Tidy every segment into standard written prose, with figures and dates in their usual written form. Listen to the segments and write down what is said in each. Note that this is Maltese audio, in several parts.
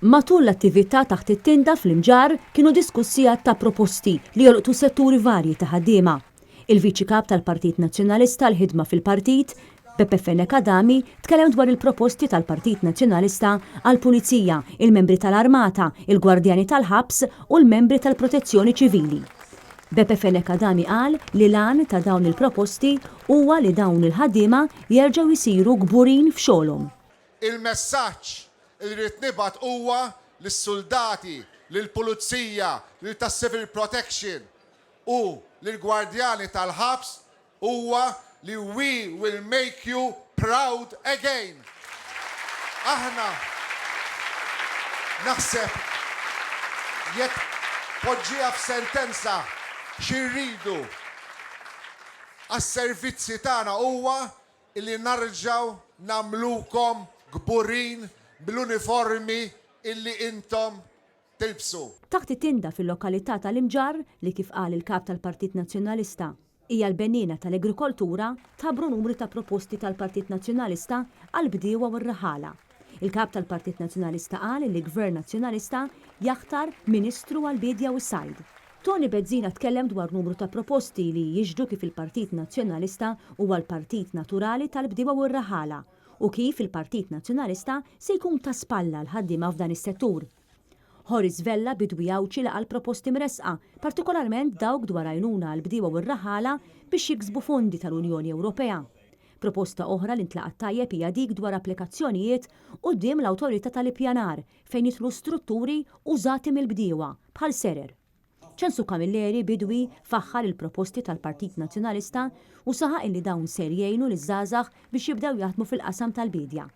Matul l-attività taħt it-tenda fl-imġar kienu diskussija ta' proposti li jolqtu setturi varji ta' ħaddiema. Il-Viċi Kap tal-Partit Nazzjonalista l-ħidma fil-Partit, Beppe Fennek Adami, tkellem dwar il-proposti tal-Partit Nazzjonalista għal-Pulizija, il-membri tal-Armata, il-Gwardjani tal-Ħabs u l-membri tal-Protezzjoni Ċivili. Beppe Fennek Adami qal li l-għan ta' dawn il-proposti huwa li dawn il-ħaddiema jerġgħu jsiru gburin f'xogħolhom. Il-messaġġ li rrid nibgħat huwa lis-soldati, lill-pulizija, lil tas-civil protection u lill-gwardjani tal-ħabs huwa li we will make you proud again. Aħna naħseb jekk poġġiha f'sentenza xirridu għas-servizzi tagħna huwa illi narġgħu nagħmlukom gburin bl-uniformi illi intom tilbsu. Taħt it-tinda fil-lokalità tal-Imġar li kif qal il-Kap tal-Partit Nazzjonalista hija l-bennina tal-agrikoltura tabru numri ta' proposti tal-Partit Nazzjonalista għal-bdiewa u r-raħala. Il-Kap tal-Partit Nazzjonalista qal li l-Gvern Nazzjonalista jaħtar Ministru għal-Bidja u s-Sajd. Tony Bezzina tkellem dwar numru ta' proposti li jiġdu kif il-Partit Nazzjonalista huwa l-Partit Naturali tal-bdiewa u r-raħala u kif il-Partit Nazzjonalista se jkun ta' spalla l-ħaddiema f'dan is-settur. Horace Vella bidwi jawċi laqal proposti mresqa, partikolarment dawk dwar għajnuna għall-bdiewa u r-raħala biex jiksbu fondi tal-Unjoni Ewropea. Proposta oħra li ntlaqat tajjeb hija dik dwar applikazzjonijiet quddiem l-Awtorità tal-Ippjanar fejn jidħlu strutturi użati mill-bdiewa bħal Serer. Ċensu Kamilleri bidwi faħħar il-proposti tal-Partit Nazzjonalista u saħaq illi dawn ser jgħinu liż-żgħażagħ biex jibdew jaħdmu fil-qasam tal-bidja.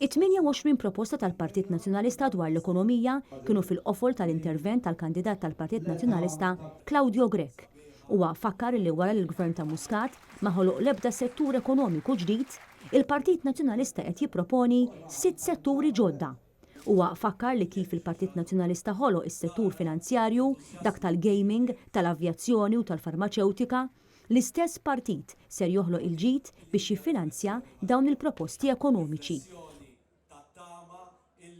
It-28 proposta tal-Partit Nazzjonalista dwar l-ekonomija kienu fil-qofol tal-intervent tal-kandidat tal-Partit Nazzjonalista Claudio Grech. Huwa fakkar li wara l-Gvern ta' Muscat ma ħoloq l-ebda settur ekonomiku ġdid, il-Partit Nazzjonalista qed jipproponi 6 setturi ġodda. Huwa fakkar li kif il-Partit Nazzjonalista ħoloq is-settur finanzjarju, dak tal-gaming, tal-avjazzjoni u tal-farmaceutika, l-istess partit ser joħloq il-ġid biex jiffinanzja dawn il-proposti ekonomiċi.